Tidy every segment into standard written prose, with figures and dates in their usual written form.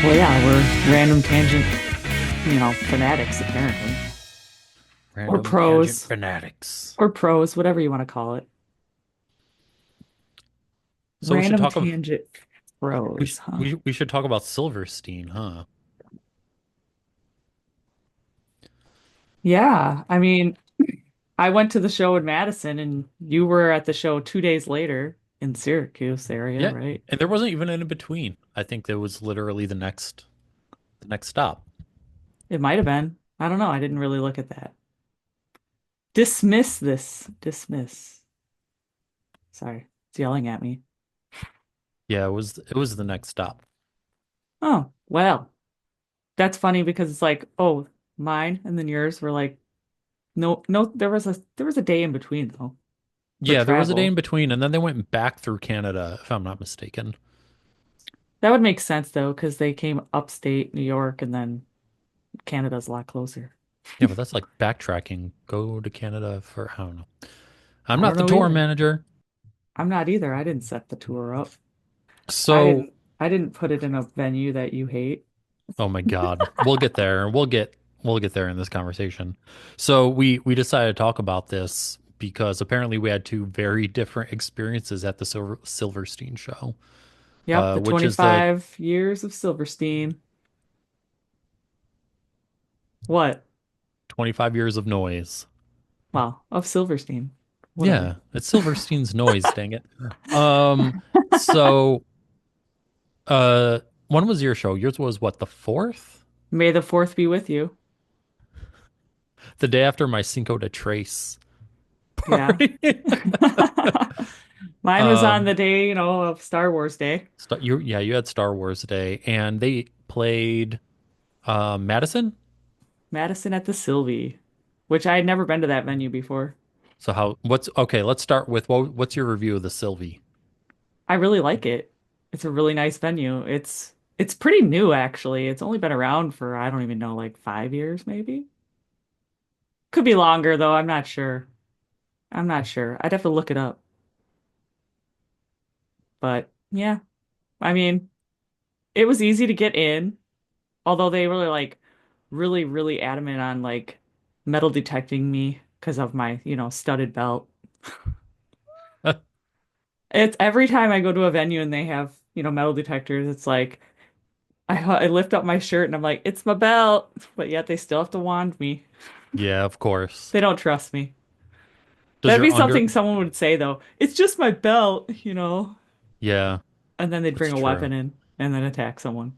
Well, yeah, we're random tangent, fanatics apparently. Or Random tangent pros. fanatics. Or pros, whatever you want to call it. So we should Random talk of tangent pros, huh? we should talk about Silverstein, huh? Yeah, I mean, I went to the show in Madison and you were at the show 2 days later in Syracuse area, Yeah, right? and there wasn't even an in between. I think there was literally the next stop. It might have been. I don't know. I didn't really look at that. Dismiss this. Dismiss. Sorry, it's yelling at me. Yeah, it was the next stop. Oh, well, that's funny because it's like, oh, mine and then yours were like, no, no, there was a day in between though for Yeah, there was a day in travel. between, and then they went back through Canada, if I'm not mistaken. That would make sense though, because they came upstate New York and then Canada's a lot closer. Yeah, but that's like backtracking. Go to Canada for I don't know. I'm I not don't the know tour either. manager. I'm not either. I didn't set the tour up. I So, didn't I didn't put it in a venue that you hate. oh my God, we'll get there. We'll get there in this conversation. So we decided to talk about this because apparently we had two very different experiences at the Silverstein show, Yep, the which is the 25 years of Silverstein. What? 25 years of noise. Well, of Silverstein. Whatever. Yeah, it's Silverstein's noise, dang it. Um, so uh, when was your show? Yours was what, the fourth? May the fourth be with you. The day after my Cinco de Tres Yeah. party. Mine was on Um, the day, of Star Wars Day. you had Star Wars Day, and they played Madison. Madison at the Sylvie, which I had never been to that venue before. So what's okay, let's start with what's your review of the Sylvie? I really like it. It's a really nice venue. It's pretty new actually. It's only been around for I don't even know, like 5 years maybe. Could be longer though. I'm not sure. I'm not sure. I'd have to look it up. But yeah, I mean, it was easy to get in, although they were like really, really adamant on like metal detecting me because of my, studded belt. It's every time I go to a venue and they have, metal detectors, it's like I lift up my shirt and I'm like, it's my belt, but yet they still have to wand me. Yeah, of course. They don't trust me. Does That'd your be under something someone would say though. It's just my belt. Yeah, And then they'd that's bring a true. weapon in and then attack someone.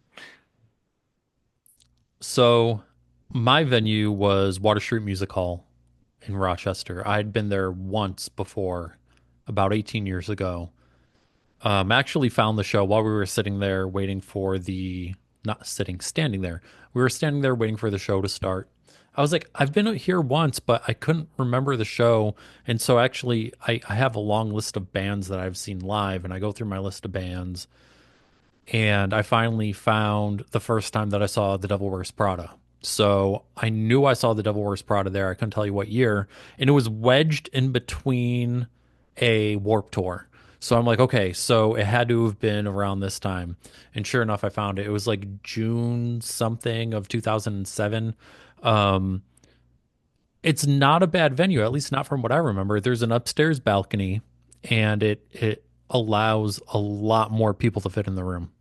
So my venue was Water Street Music Hall in Rochester. I'd been there once before, about 18 years ago. Actually found the show while we were sitting there waiting for the, not sitting, standing there. We were standing there waiting for the show to start. I was like, I've been here once, but I couldn't remember the show. And so actually, I have a long list of bands that I've seen live, and I go through my list of bands. And I finally found the first time that I saw The Devil Wears Prada. So I knew I saw The Devil Wears Prada there. I couldn't tell you what year. And it was wedged in between a Warp Tour. So I'm like, okay, so it had to have been around this time. And sure enough, I found it. It was like June something of 2007. Um, it's not a bad venue, at least not from what I remember. There's an upstairs balcony, and it allows a lot more people to fit in the room.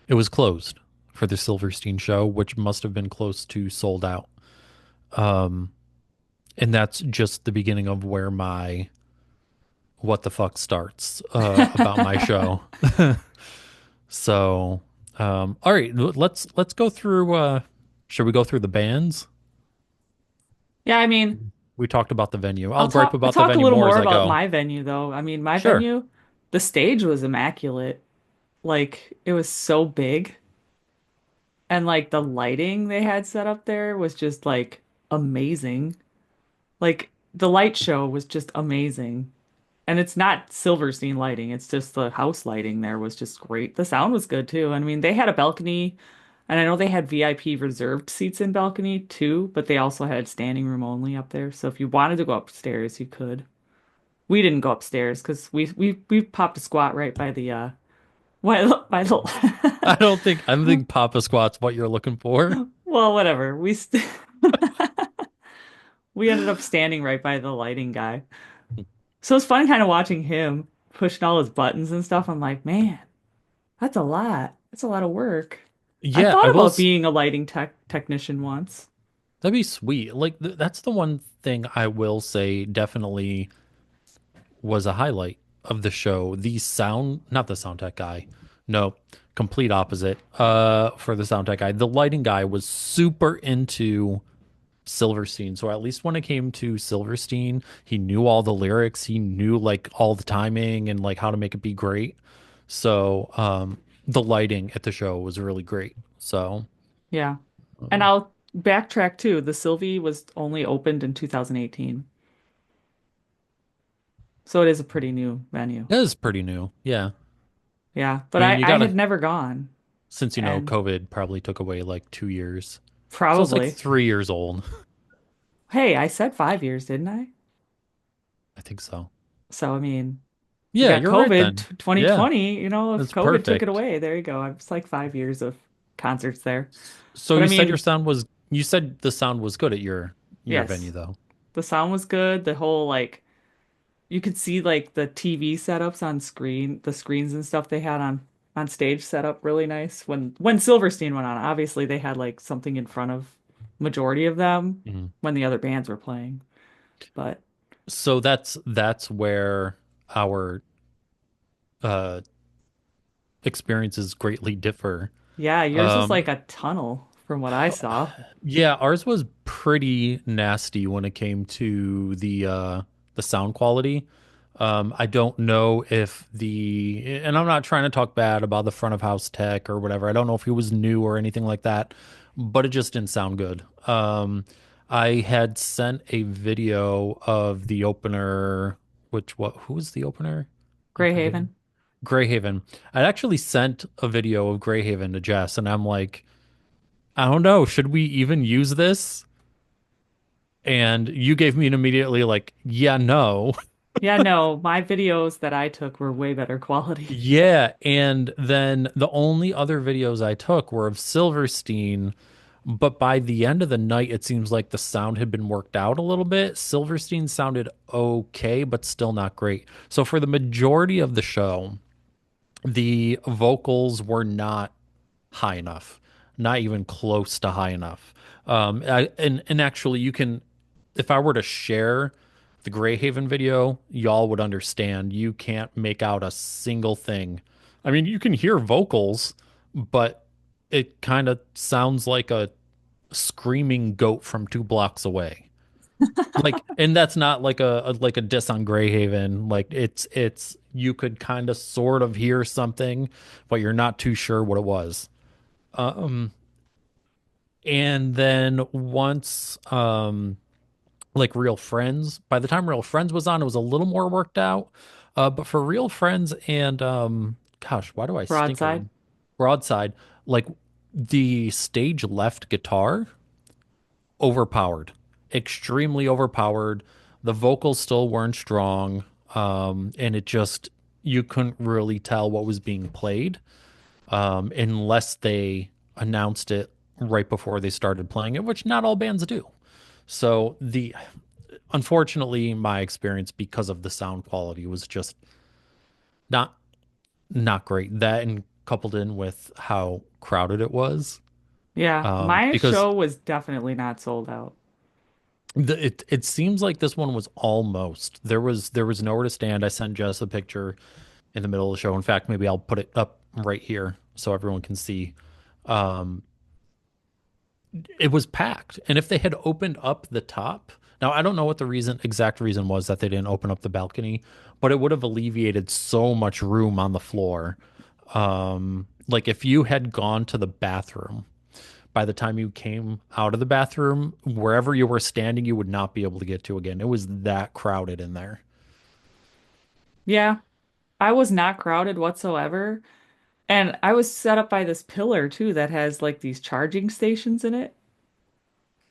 It was closed for the Silverstein show, which must have been close to sold out. Um, and that's just the beginning of where my what the fuck starts about my show. So, all right, let's go through. Should we go through the bands? Yeah, I mean, We talked about the venue. I'll I'll gripe talk I'll about the talk a venue little more as more I about go. my venue though. I mean, my Sure. venue, the stage was immaculate. Like it was so big and like the lighting they had set up there was just like amazing. Like the light show was just amazing. And it's not Silverstein lighting, it's just the house lighting there was just great. The sound was good too. I mean, they had a balcony, and I know they had VIP reserved seats in balcony too, but they also had standing room only up there. So if you wanted to go upstairs, you could. We didn't go upstairs because we popped a squat right by the I don't think Papa Squat's what you're looking for. well, whatever. We ended up standing right by the lighting guy. So it's fun kind of watching him pushing all his buttons and stuff. I'm like, man, that's a lot. That's a lot of work. I Yeah, thought about being a lighting technician once. that'd be sweet. Like that's the one thing I will say definitely was a highlight of the show. The sound, not the sound tech guy. No, complete opposite. For the sound tech guy, the lighting guy was super into Silverstein. So at least when it came to Silverstein, he knew all the lyrics. He knew like all the timing and like how to make it be great. So the lighting at the show was really great. So Yeah. And um, I'll backtrack too. The Sylvie was only opened in 2018. So it is a pretty new venue. it is pretty new. Yeah. Yeah. I But mean, you I had gotta, never gone. since you know, And COVID probably took away like 2 years. So it's like probably. 3 years old. Hey, I said 5 years, didn't I? I think so. So, I mean, you Yeah, got you're right COVID then. Yeah, 2020, if that's COVID took it perfect. away, there you go. It's like 5 years of concerts there. So But I you said mean, you said the sound was good at your venue yes, though. the sound was good. The whole like you could see like the TV setups on screen, the screens and stuff they had on stage set up really nice. When Silverstein went on, obviously they had like something in front of majority of them Mhm. when the other bands were playing. But So that's where our uh experiences greatly differ. yeah, yours was Um like a tunnel from what I saw. yeah, ours was pretty nasty when it came to the sound quality. I don't know if and I'm not trying to talk bad about the front of house tech or whatever. I don't know if he was new or anything like that, but it just didn't sound good. I had sent a video of the opener, who was the opener? I'm forgetting. Greyhaven. Greyhaven. I actually sent a video of Greyhaven to Jess, and I'm like, I don't know, should we even use this? And you gave me an immediately like, yeah, no. Yeah, no, my videos that I took were way better quality. Yeah, and then the only other videos I took were of Silverstein, but by the end of the night, it seems like the sound had been worked out a little bit. Silverstein sounded okay, but still not great. So for the majority of the show, the vocals were not high enough, not even close to high enough. And actually, you can, if I were to share the Greyhaven video, y'all would understand. You can't make out a single thing. I mean, you can hear vocals, but it kind of sounds like a screaming goat from 2 blocks away. Like, and that's not like like a diss on Greyhaven. Like, it's you could kind of sort of hear something, but you're not too sure what it was. Um, and then once like Real Friends, by the time Real Friends was on, it was a little more worked out. But for Real Friends and gosh, why do I stink of Broadside. them? Broadside, like the stage left guitar, overpowered, extremely overpowered. The vocals still weren't strong. And it just you couldn't really tell what was being played unless they announced it right before they started playing it, which not all bands do. So the unfortunately, my experience because of the sound quality was just not not great. That and coupled in with how crowded it was, Yeah, my because show was definitely not sold out. it seems like this one was almost there was nowhere to stand. I sent Jess a picture in the middle of the show. In fact, maybe I'll put it up right here so everyone can see. Um, it was packed. And if they had opened up the top, now I don't know what the exact reason was that they didn't open up the balcony, but it would have alleviated so much room on the floor. Like if you had gone to the bathroom, by the time you came out of the bathroom, wherever you were standing, you would not be able to get to again. It was that crowded in there. Yeah, I was not crowded whatsoever. And I was set up by this pillar too that has like these charging stations in it,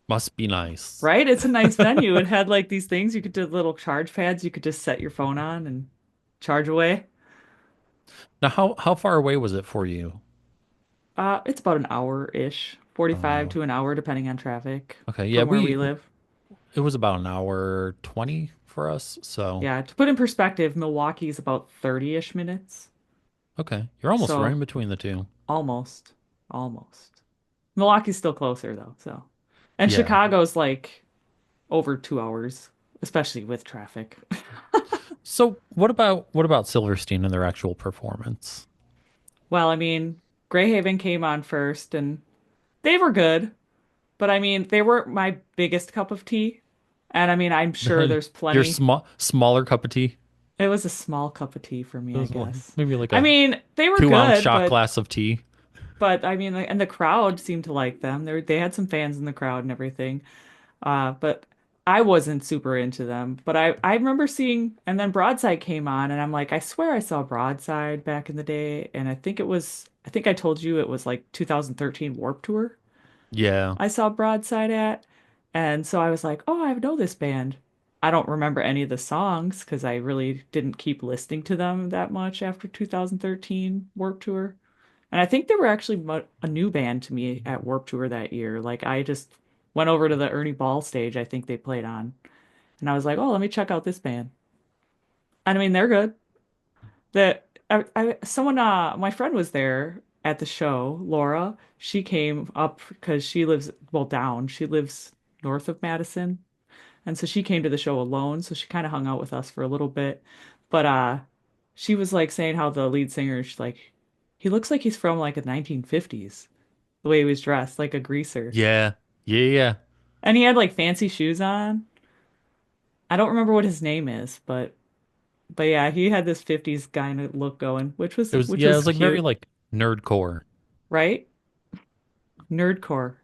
Must be nice. right? It's a nice venue. It had like these things you could do little charge pads you could just set your phone on and charge away. Now, how far away was it for you? It's about an hour-ish, About an 45 hour. to an hour, depending on traffic Okay, yeah, from where we we live. it was about an hour 20 for us. So, Yeah, to put in perspective, Milwaukee's about 30-ish minutes. okay, you're almost right So in between the two. almost, almost. Milwaukee's still closer though, so. And Yeah. Chicago's like over 2 hours, especially with traffic. So, what about Silverstein and their actual performance? Well, I mean, Greyhaven came on first and they were good, but I mean, they weren't my biggest cup of tea. And I mean, I'm sure there's Your plenty. smaller cup of tea? It was a small cup of tea for me, It I was guess. maybe like I a mean, they were 2 ounce good, shot glass of tea. but I mean, like, and the crowd seemed to like them. They had some fans in the crowd and everything. But I wasn't super into them. But I remember seeing, and then Broadside came on, and I'm like, I swear I saw Broadside back in the day, and I think I told you it was like 2013 Warped Tour. Yeah. I saw Broadside at, and so I was like, oh, I know this band. I don't remember any of the songs because I really didn't keep listening to them that much after 2013 Warped Tour. And I think they were actually a new band to me at Warped Tour that year. Like I just went over to the Ernie Ball stage I think they played on, and I was like, "Oh, let me check out this band." And I mean, they're good. Someone my friend was there at the show, Laura. She came up because she lives well down. She lives north of Madison. And so she came to the show alone, so she kind of hung out with us for a little bit. But she was like saying how the lead singer, she's like, he looks like he's from like the 1950s, the way he was dressed, like a greaser. Yeah. Yeah. Yeah. And he had like fancy shoes on. I don't remember what his name is, but yeah, he had this 50s kind of look going, which It was was like very cute, like nerdcore. right? Nerdcore.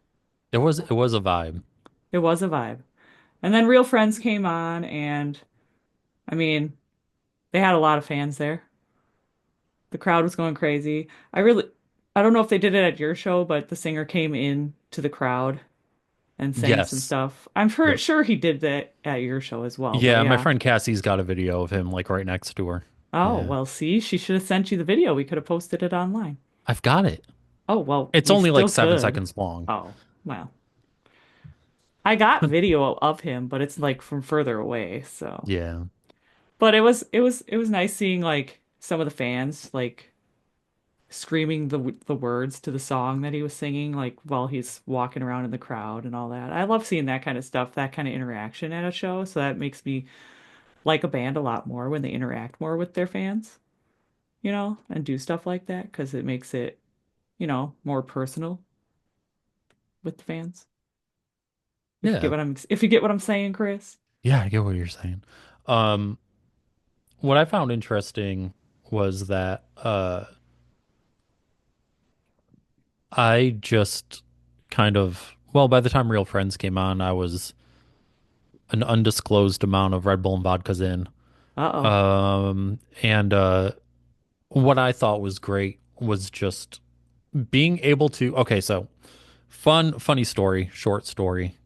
It was a vibe. It was a vibe. And then Real Friends came on, and I mean, they had a lot of fans there. The crowd was going crazy. I don't know if they did it at your show, but the singer came in to the crowd and sang some Yes. stuff. I'm Yep. sure he did that at your show as well, but Yeah, my yeah. friend Cassie's got a video of him like right next to her. Oh, Yeah. well, see, she should have sent you the video. We could have posted it online. I've got it. Oh, well, It's we only like still seven could. seconds long. Oh, well. I got video of him, but it's like from further away, so. Yeah. But it was nice seeing like some of the fans like screaming the words to the song that he was singing like while he's walking around in the crowd and all that. I love seeing that kind of stuff, that kind of interaction at a show, so that makes me like a band a lot more when they interact more with their fans, and do stuff like that because it makes it, more personal with the fans. Yeah. If you get what I'm saying, Chris. Yeah, I get what you're saying. Um, what I found interesting was that I just kind of, well, by the time Real Friends came on, I was an undisclosed amount of Red Bull and vodkas in. Uh-oh. And what I thought was great was just being able to, okay, so funny story, short story.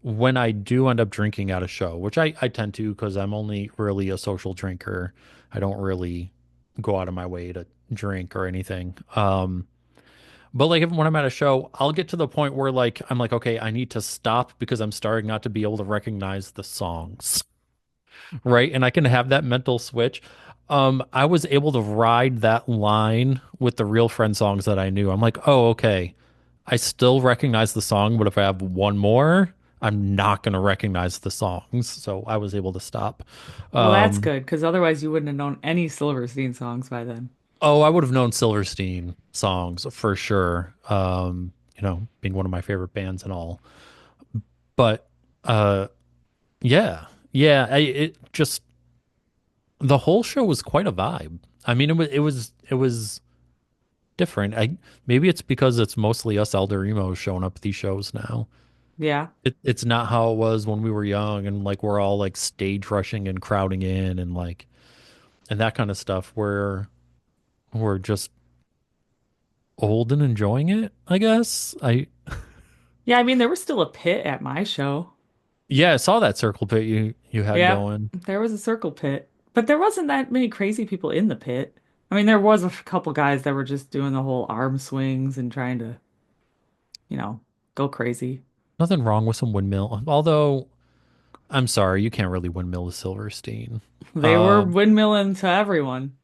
When I do end up drinking at a show, which I tend to because I'm only really a social drinker, I don't really go out of my way to drink or anything. But like when I'm at a show, I'll get to the point where like I'm like, okay, I need to stop because I'm starting not to be able to recognize the songs, right? And I can have that mental switch. I was able to ride that line with the Real Friend songs that I knew. I'm like, oh, okay. I still recognize the song, but if I have one more, I'm not going to recognize the songs. So I was able to stop. Well, that's Um, good because otherwise you wouldn't have known any Silverstein songs by then. oh, I would have known Silverstein songs for sure. Being one of my favorite bands and all. But uh, yeah, yeah, it just the whole show was quite a vibe. I mean, it was different. Maybe it's because it's mostly us elder emos showing up at these shows now. Yeah. It's not how it was when we were young and like we're all like stage rushing and crowding in and like and that kind of stuff where we're just old and enjoying it, I guess. Yeah, I mean, there was still a pit at my show. Yeah, I saw that circle pit you had Yep, going. there was a circle pit, but there wasn't that many crazy people in the pit. I mean, there was a couple guys that were just doing the whole arm swings and trying to, you know, go crazy. Nothing wrong with some windmill. Although, I'm sorry, you can't really windmill a Silverstein. They were Um, windmilling to everyone.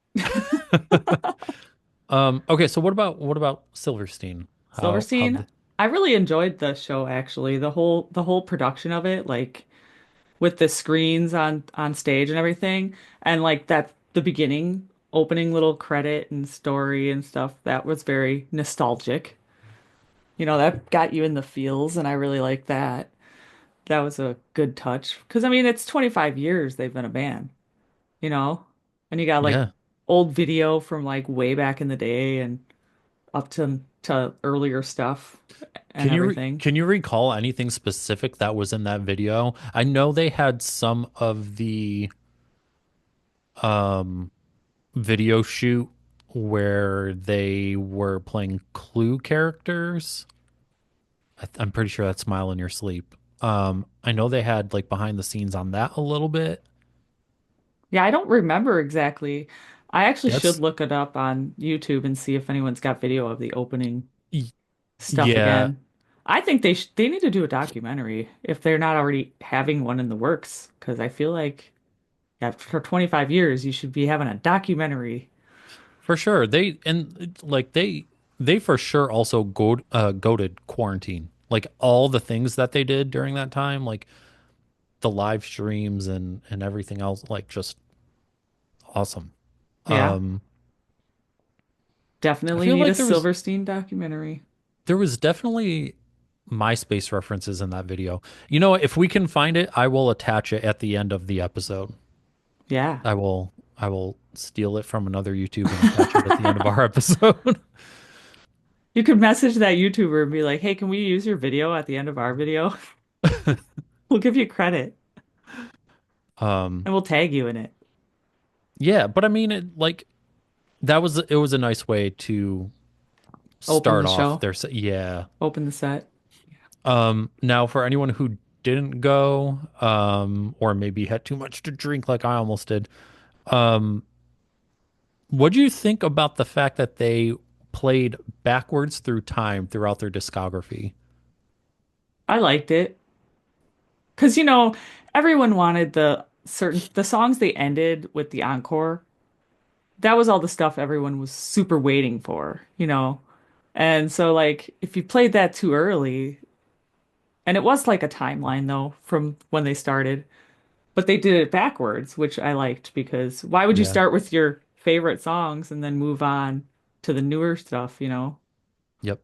okay, so what about Silverstein? How Silverstein, I really enjoyed the show actually. The whole production of it, like with the screens on stage and everything, and like that the beginning opening little credit and story and stuff, that was very nostalgic. That got you in the feels, and I really like that. That was a good touch. Because I mean, it's 25 years they've been a band, you know? And you got like yeah. old video from like way back in the day and up to earlier stuff and everything. Can you recall anything specific that was in that video? I know they had some of the um video shoot where they were playing Clue characters. I'm pretty sure that's Smile in Your Sleep. I know they had like behind the scenes on that a little bit. Yeah, I don't remember exactly. I actually should That's look it up on YouTube and see if anyone's got video of the opening y- stuff yeah, again. I think they need to do a documentary if they're not already having one in the works, because I feel like yeah, for 25 years you should be having a documentary. for sure. They for sure also goaded quarantine. Like all the things that they did during that time, like the live streams and everything else, like just awesome. Yeah, Um, I definitely feel need a like Silverstein documentary. there was definitely MySpace references in that video. You know, if we can find it, I will attach it at the end of the episode. Yeah. I will steal it from another YouTube and attach it at the end of our episode. You could message that YouTuber and be like, "Hey, can we use your video at the end of our video? We'll give you credit Um, and we'll tag you in it." yeah, but I mean it like it was a nice way to Open start the off show, their yeah. open the set. Now for anyone who didn't go or maybe had too much to drink like I almost did. Um what do you think about the fact that they played backwards through time throughout their discography? I liked it because everyone wanted the songs they ended with the encore. That was all the stuff everyone was super waiting for. And so like if you played that too early, and it was like a timeline though from when they started, but they did it backwards, which I liked because why would you Yeah. start with your favorite songs and then move on to the newer stuff? Yep.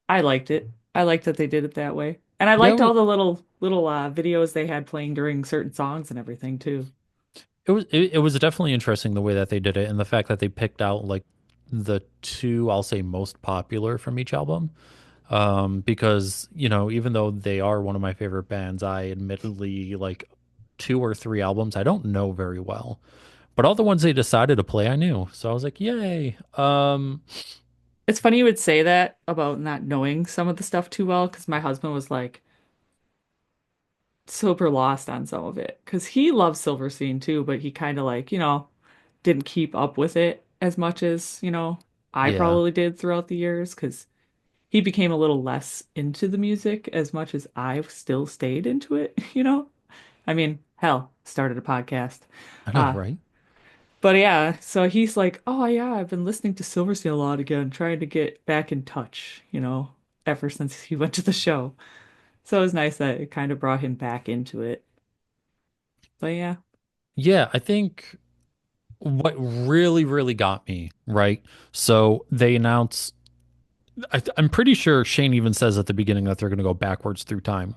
I liked it. I liked that they did it that way. And I Yeah, liked all the little videos they had playing during certain songs and everything too. it was definitely interesting the way that they did it and the fact that they picked out like the two I'll say most popular from each album. Because, you know, even though they are one of my favorite bands, I admittedly like two or three albums I don't know very well. But all the ones they decided to play, I knew. So I was like, yay. It's funny you would say that about not knowing some of the stuff too well, because my husband was like super lost on some of it. Because he loves Silverstein too, but he kind of like, didn't keep up with it as much as I Yeah, probably did throughout the years, because he became a little less into the music as much as I've still stayed into it. I mean, hell, started a podcast. I know, Uh, right? but yeah, so he's like, oh yeah, I've been listening to Silverstein a lot again, trying to get back in touch, ever since he went to the show. So it was nice that it kind of brought him back into it. But yeah, Yeah, I think what really, really got me, right? So they announce, I'm pretty sure Shane even says at the beginning that they're going to go backwards through time.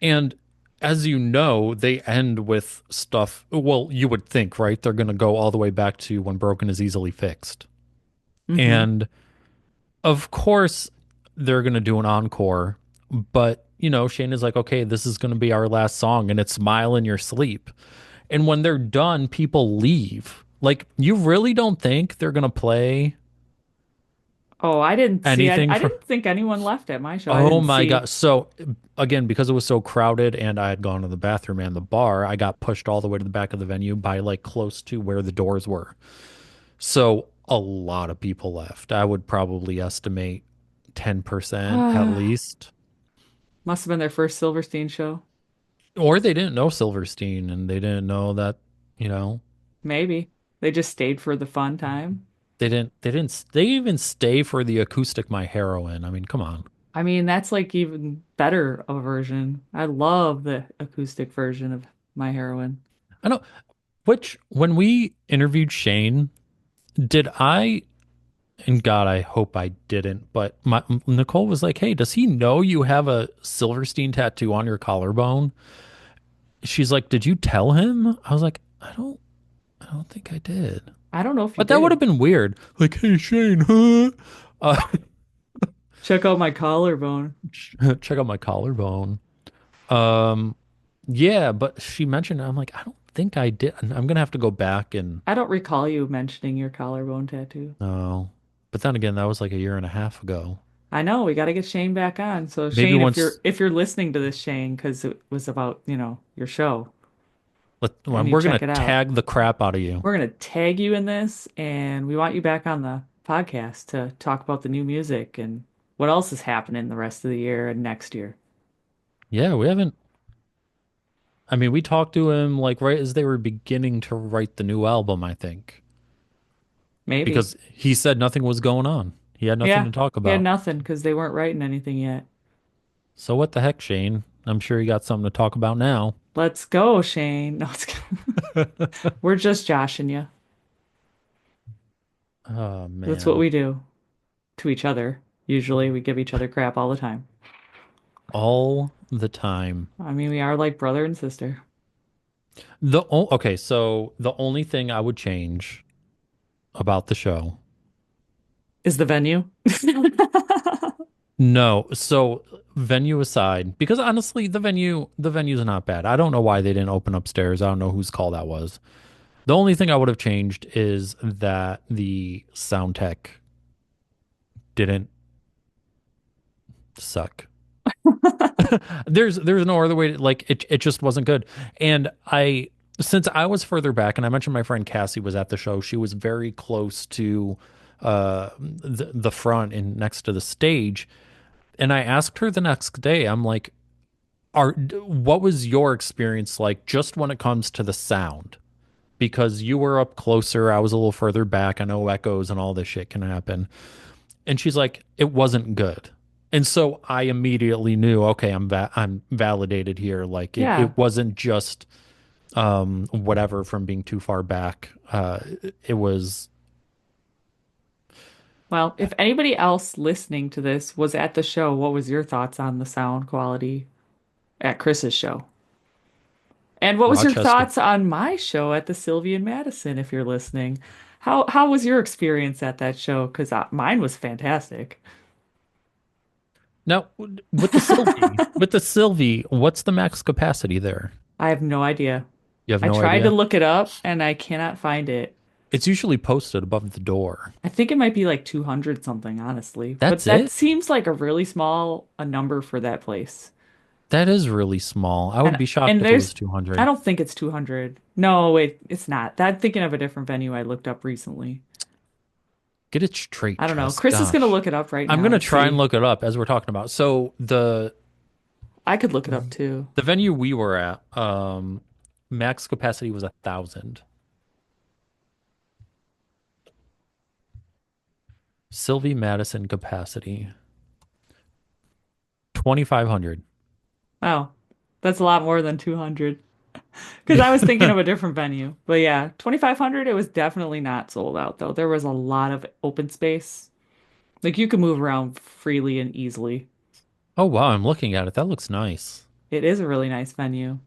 And as you know, they end with stuff. Well, you would think, right? They're going to go all the way back to when broken is easily fixed. mm-hmm. And of course, they're going to do an encore. But, you know, Shane is like, okay, this is going to be our last song, and it's Smile in Your Sleep. And when they're done, people leave. Like, you really don't think they're going to play Oh, I didn't see it. Anything I from, didn't think anyone left at my show. I oh didn't my see. God. So again, because it was so crowded and I had gone to the bathroom and the bar, I got pushed all the way to the back of the venue by like close to where the doors were. So a lot of people left. I would probably estimate 10% at least. Must have been their first Silverstein show. Or they didn't know Silverstein and they didn't know that, you know, Maybe. They just stayed for the fun time. they even stay for the acoustic My Heroine. I mean, come on. I mean, that's like even better of a version. I love the acoustic version of My Heroine. I know which when we interviewed Shane, did I and God, I hope I didn't, but Nicole was like, "Hey, does he know you have a Silverstein tattoo on your collarbone?" She's like, "Did you tell him?" I was like, I don't think I did." I don't know if you But that would have did. been weird. Like, "Hey, Shane, huh? Uh, Check out my collarbone. check out my collarbone." Um, yeah, but she mentioned it. I'm like, I don't think I did. I'm gonna have to go back and I don't recall you mentioning your collarbone tattoo. no. But then again, that was like a year and a half ago. I know we got to get Shane back on. So Maybe Shane, if once you're listening to this, Shane, because it was about, your show and you we're gonna check it out. tag the crap out of you. We're gonna tag you in this, and we want you back on the podcast to talk about the new music and what else is happening the rest of the year and next year. Yeah, we haven't. I mean, we talked to him like right as they were beginning to write the new album, I think, Maybe. because he said nothing was going on. He had nothing Yeah, to talk he had about. nothing because they weren't writing anything yet. So what the heck, Shane? I'm sure you got something to talk about now. Let's go, Shane. No, we're just joshing you. Oh That's what man. we do to each other. Usually, we give each other crap all the time. All the time. I mean, we are like brother and sister. Okay, so the only thing I would change about the show. Is the venue? No, so venue aside, because honestly, the venue's not bad. I don't know why they didn't open upstairs. I don't know whose call that was. The only thing I would have changed is that the sound tech didn't suck. There's no other way to, like it just wasn't good. And I since I was further back and I mentioned my friend Cassie was at the show, she was very close to the front and next to the stage. And I asked her the next day, I'm like, what was your experience like just when it comes to the sound? Because you were up closer, I was a little further back. I know echoes and all this shit can happen. And she's like, it wasn't good. And so I immediately knew, okay, I'm validated here. Like Yeah. it wasn't just whatever from being too far back. It was Well, if anybody else listening to this was at the show, what was your thoughts on the sound quality at Chris's show? And what was your Rochester. thoughts on my show at the Sylvie and Madison, if you're listening? How was your experience at that show? Because mine was fantastic. Now with the Sylvie, what's the max capacity there? I have no idea. You have I no tried to idea? look it up and I cannot find it. It's usually posted above the door. I think it might be like 200 something, honestly. But That's that it? seems like a really small a number for that place. That is really small. I would And be shocked and if it was there's I 200. don't think it's 200. No, wait, it's not. I'm thinking of a different venue I looked up recently. Get it straight, I don't know. Jess. Chris is gonna Gosh. look it up right I'm now gonna and try and see. look it up as we're talking about. So I could look it up too. the venue we were at, max capacity was 1,000. Sylvie Madison capacity 2,500. Oh, that's a lot more than 200. Because I was thinking of a different venue. But yeah, 2,500, it was definitely not sold out though. There was a lot of open space. Like you could move around freely and easily. Oh wow, I'm looking at it. That looks nice. It is a really nice venue.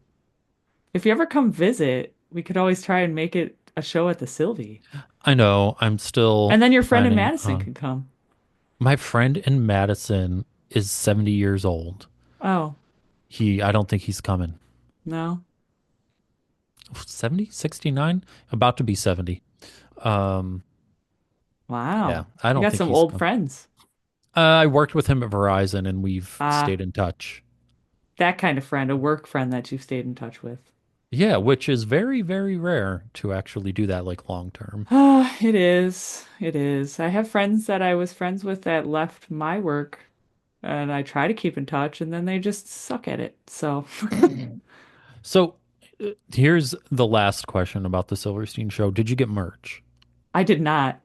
If you ever come visit, we could always try and make it a show at the Sylvie. I know. I'm And still then your friend in planning Madison on. could come. My friend in Madison is 70 years old. Oh, I don't think he's coming. no. 70, 69, about to be 70. Um, Yeah, Wow. I You don't got think some he's old come. friends. I worked with him at Verizon and we've Ah, stayed in touch. that kind of friend, a work friend that you've stayed in touch with. Yeah, which is very, very rare to actually do that like long term. Ah, it is. It is. I have friends that I was friends with that left my work and I try to keep in touch and then they just suck at it. So So here's the last question about the Silverstein show. Did you get merch? I did not.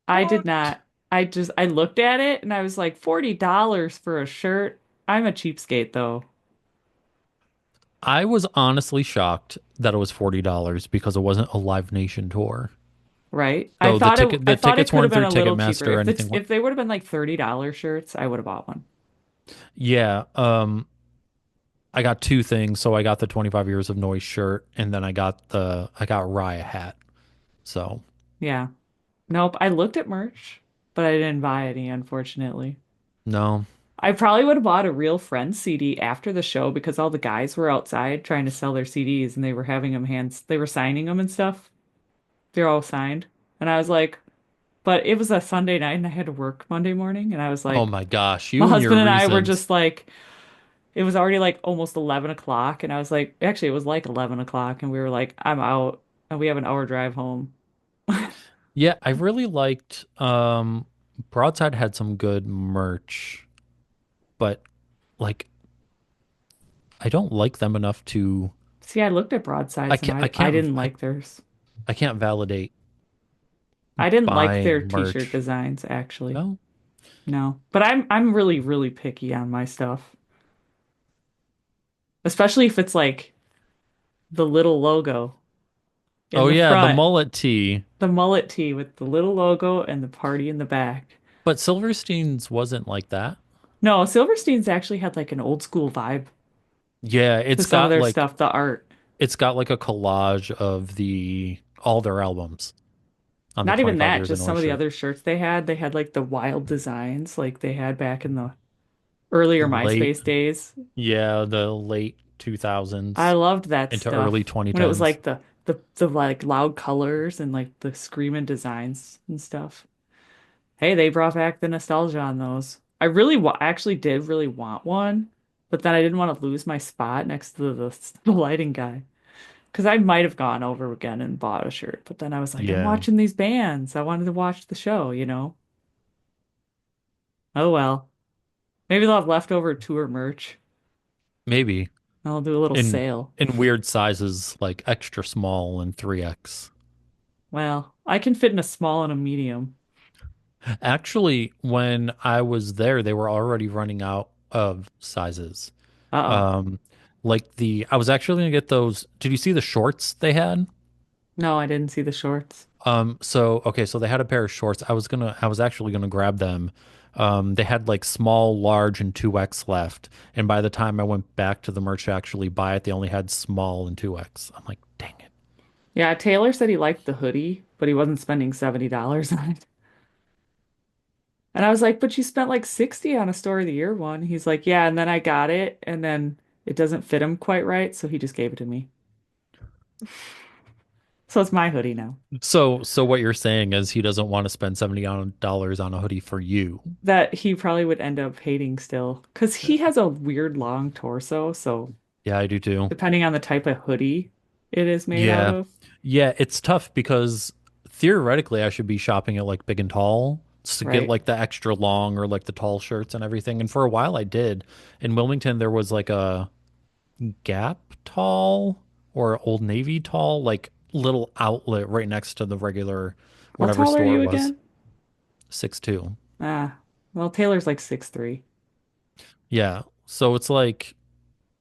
I did What? not. I looked at it and I was like, $40 for a shirt. I'm a cheapskate though, I was honestly shocked that it was $40 because it wasn't a Live Nation tour. right? So I the thought it tickets could have weren't been through a little cheaper. Ticketmaster or anything. If they would have been like $30 shirts, I would have bought one. Yeah, I got two things. So I got the 25 years of noise shirt and then I got Raya hat. So Yeah. Nope. I looked at merch, but I didn't buy any, unfortunately. no. I probably would have bought a Real Friends CD after the show because all the guys were outside trying to sell their CDs and they were having them they were signing them and stuff. They're all signed. And I was like, but it was a Sunday night and I had to work Monday morning. And I was Oh like, my gosh, my you and your husband and I were reasons. just like, it was already like almost 11 o'clock. And I was like, actually, it was like 11 o'clock. And we were like, I'm out. And we have an hour drive home. Yeah, I really liked Broadside had some good merch, but like I don't like them enough to See, I looked at broadsides and I didn't like theirs. I can't validate I didn't like their buying t-shirt merch. designs, actually. No. No. But I'm really, really picky on my stuff. Especially if it's like the little logo in Oh the yeah, the front. mullet tee. The mullet tee with the little logo and the party in the back. But Silverstein's wasn't like that. No, Silverstein's actually had like an old school vibe Yeah, to some of their stuff, the art. it's got like a collage of the all their albums on the Not even 25 that, years of just some Noise of the shirt. other shirts they had. They had like the wild designs like they had back in the earlier Late, MySpace days. yeah, the late I 2000s loved that into early stuff when it was 2010s. like the like loud colors and like the screaming designs and stuff. Hey, they brought back the nostalgia on those. I really actually did really want one, but then I didn't want to lose my spot next to the lighting guy because I might have gone over again and bought a shirt. But then I was like, I'm Yeah, watching these bands. I wanted to watch the show, you know? Oh well. Maybe they'll have leftover tour merch. maybe I'll do a little in sale. weird sizes like extra small and 3X. Well, I can fit in a small and a medium. Actually, when I was there, they were already running out of sizes. Uh-oh. Um, like I was actually gonna get those. Did you see the shorts they had? No, I didn't see the shorts. So okay, so they had a pair of shorts. I was actually gonna grab them. They had like small, large, and 2X left. And by the time I went back to the merch to actually buy it, they only had small and 2X. I'm like, dang it. Yeah, Taylor said he liked the hoodie, but he wasn't spending $70 on it. And I was like, but you spent like 60 on a Store of the Year one. He's like, yeah, and then I got it, and then it doesn't fit him quite right, so he just gave it to me. So it's my hoodie now. So what you're saying is he doesn't want to spend $70 on a hoodie for you. That he probably would end up hating still, because he has a weird long torso, so Yeah, I do too. depending on the type of hoodie it is made out Yeah. of, Yeah, it's tough because theoretically I should be shopping at like Big and Tall to get right? like the extra long or like the tall shirts and everything. And for a while I did. In Wilmington there was like a Gap tall or Old Navy tall, like little outlet right next to the regular How whatever tall are store it you was. again? 6'2". Ah, well, Taylor's like 6'3". Yeah. So it's like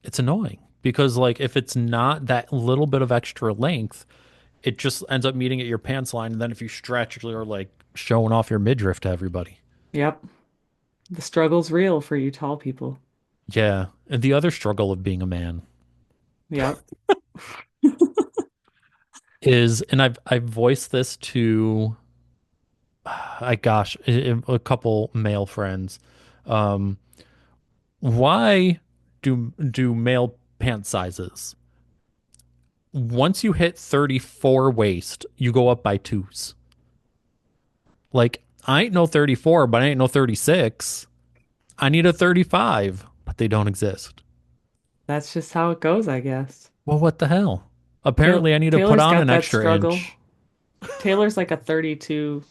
it's annoying because like if it's not that little bit of extra length, it just ends up meeting at your pants line. And then if you stretch, you're like showing off your midriff to everybody. Yep. The struggle's real for you tall people. Yeah. And the other struggle of being a man Yep. is, and I've voiced this to, I gosh, a couple male friends. Um, why do male pant sizes, once you hit 34 waist, you go up by twos? Like, I ain't no 34, but I ain't no 36. I need a 35, but they don't exist. That's just how it goes, I guess. Well, what the hell? Taylor Apparently, I need to put Taylor's on got an that extra struggle. inch. Taylor's like a 32,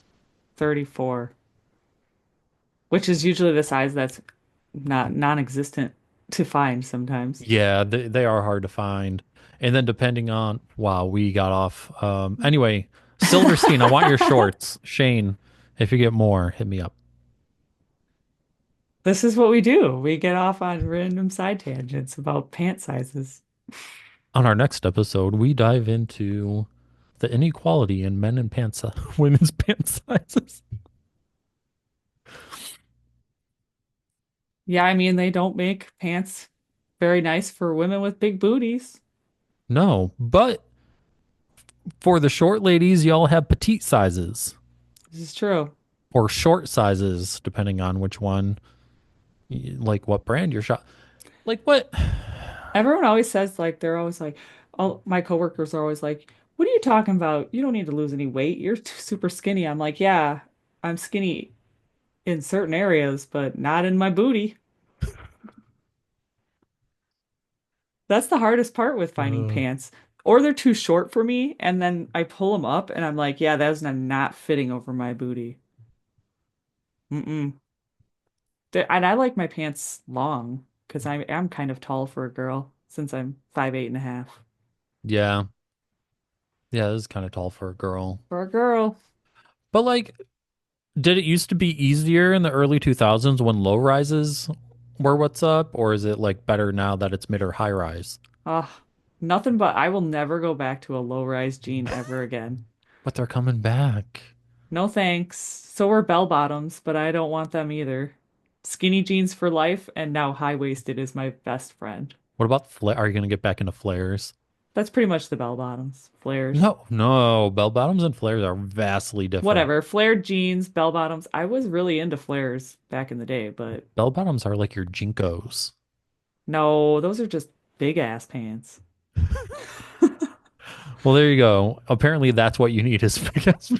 34, which is usually the size that's not non-existent to find sometimes. Yeah, they are hard to find. And then depending on, wow, we got off. Anyway, Silverstein, I want your shorts. Shane, if you get more, hit me up. This is what we do. We get off on random side tangents about pant sizes. On our next episode, we dive into the inequality in men and pants, women's pant sizes. Yeah, I mean, they don't make pants very nice for women with big booties. No, but for the short ladies, y'all have petite sizes This is true. or short sizes, depending on which one, like what brand you're shop. Like what? Everyone always says, like, they're always like, all my coworkers are always like, what are you talking about? You don't need to lose any weight. You're super skinny. I'm like, yeah, I'm skinny in certain areas, but not in my booty. That's the hardest part with finding Uh, pants. Or they're too short for me, and then I pull them up and I'm like, yeah, that's not fitting over my booty. Mm-mm. And I like my pants long because I am kind of tall for a girl since I'm 5'8.5". yeah, yeah, this is kind of tall for a girl. For a girl, But like, did it used to be easier in the early 2000s when low rises were what's up, or is it like better now that it's mid or high rise? ah, nothing but I will never go back to a low-rise jean ever again. But they're coming back. No thanks. So are bell bottoms, but I don't want them either. Skinny jeans for life, and now high-waisted is my best friend. What about flare? Are you gonna get back into flares? That's pretty much the bell bottoms. Flares. No, no, bell bottoms and flares are vastly different. Whatever. Flared jeans, bell bottoms. I was really into flares back in the day, but Bell bottoms are like your Jinkos. no, those are just big ass pants. Well, there you go. Apparently, that's what you need is because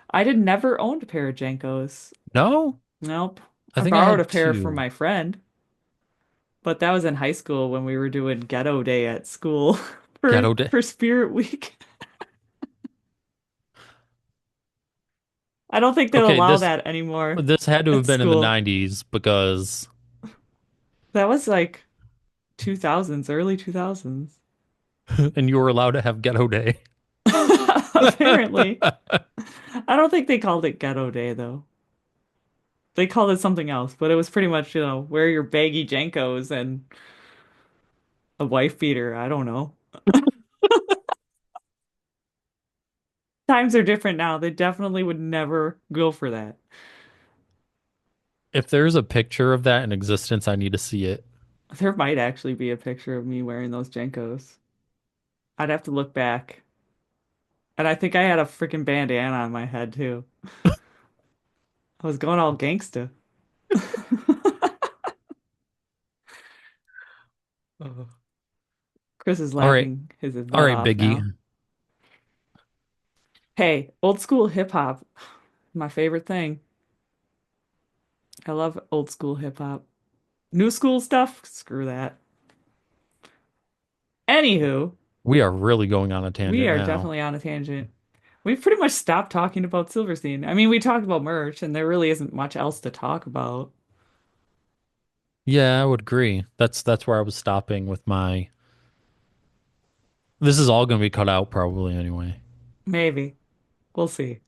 I did never owned a pair of Jenkos. no, Nope. I I think I borrowed a had pair from two. my friend, but that was in high school when we were doing ghetto day at school Ghetto day. for Spirit Week. I don't think they'll Okay, allow this that anymore this had to have at been in the school. 90s because That was like 2000s, early 2000s. and you were allowed to have ghetto day. Apparently. I don't think they called it ghetto day though. They called it something else, but it was pretty much, wear your baggy Jenkos and a wife beater. I don't know. Times are different now. They definitely would never go for that. If there's a picture of that in existence, I need to see it. There might actually be a picture of me wearing those Jenkos. I'd have to look back. And I think I had a freaking bandana on my head too. I was going all gangsta. Uh, Chris is All right. laughing his All butt right, off Biggie. now. Hey, old school hip hop, my favorite thing. I love old school hip hop. New school stuff, screw that. Anywho, We are really going on a we tangent are now. definitely on a tangent. We've pretty much stopped talking about Silverstein. I mean, we talked about merch, and there really isn't much else to talk about. Yeah, I would agree. That's where I was stopping with my. This is all going to be cut out probably anyway. Maybe. We'll see.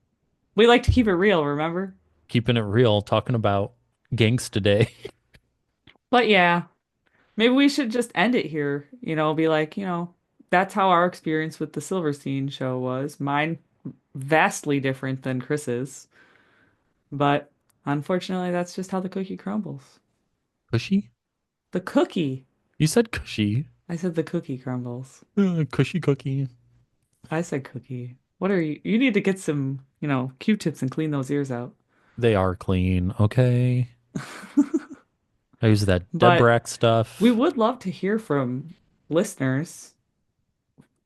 We like to keep it real, remember? Keeping it real, talking about Gangsta Day. But yeah, maybe we should just end it here. Be like, that's how our experience with the Silverstein show was. Mine vastly different than Chris's, but unfortunately, that's just how the cookie crumbles. Cushy? The cookie. You said cushy. I said the cookie crumbles. Cushy cookie. I said cookie. What are you? You need to get some, Q-tips and clean those ears out. They are clean. Okay. I use that But Debrack we stuff. would love to hear from listeners.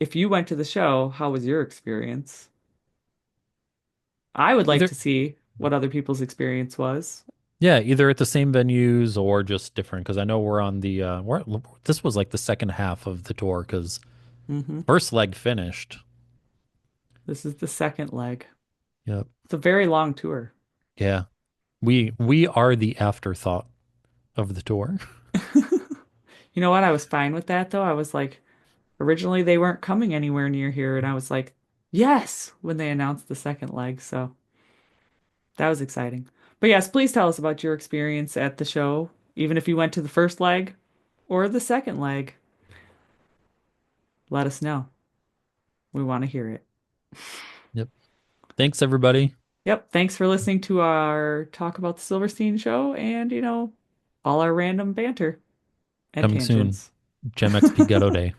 If you went to the show, how was your experience? I would like Either to see what other people's experience was. yeah, either at the same venues or just different. Because I know we're on the this was like the second half of the tour because Hmm. first leg finished. This is the second leg. Yep. It's a very long tour. Yeah. We are the afterthought of the tour. You know what? I was fine with that though. I was like, originally they weren't coming anywhere near here, and I was like, yes, when they announced the second leg. So that was exciting. But yes, please tell us about your experience at the show, even if you went to the first leg or the second leg. Let us know. We want to hear it. Yep. Thanks everybody. Yep. Thanks for listening to our talk about the Silverstein show and, all our random banter and Coming soon. tangents. JAMXP Ghetto Day.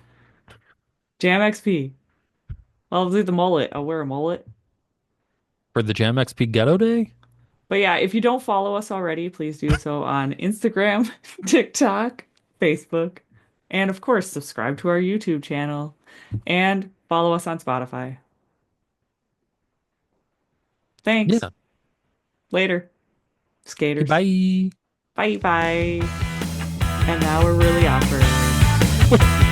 Jam XP. I'll do the mullet. I'll wear a mullet. For the JAMXP Ghetto Day? But yeah, if you don't follow us already, please do so on Instagram, TikTok, Facebook, and of course, subscribe to our YouTube channel and follow us on Spotify. Thanks. Yeah. Later, Okay, skaters. bye. Bye bye. And now we're really awkward.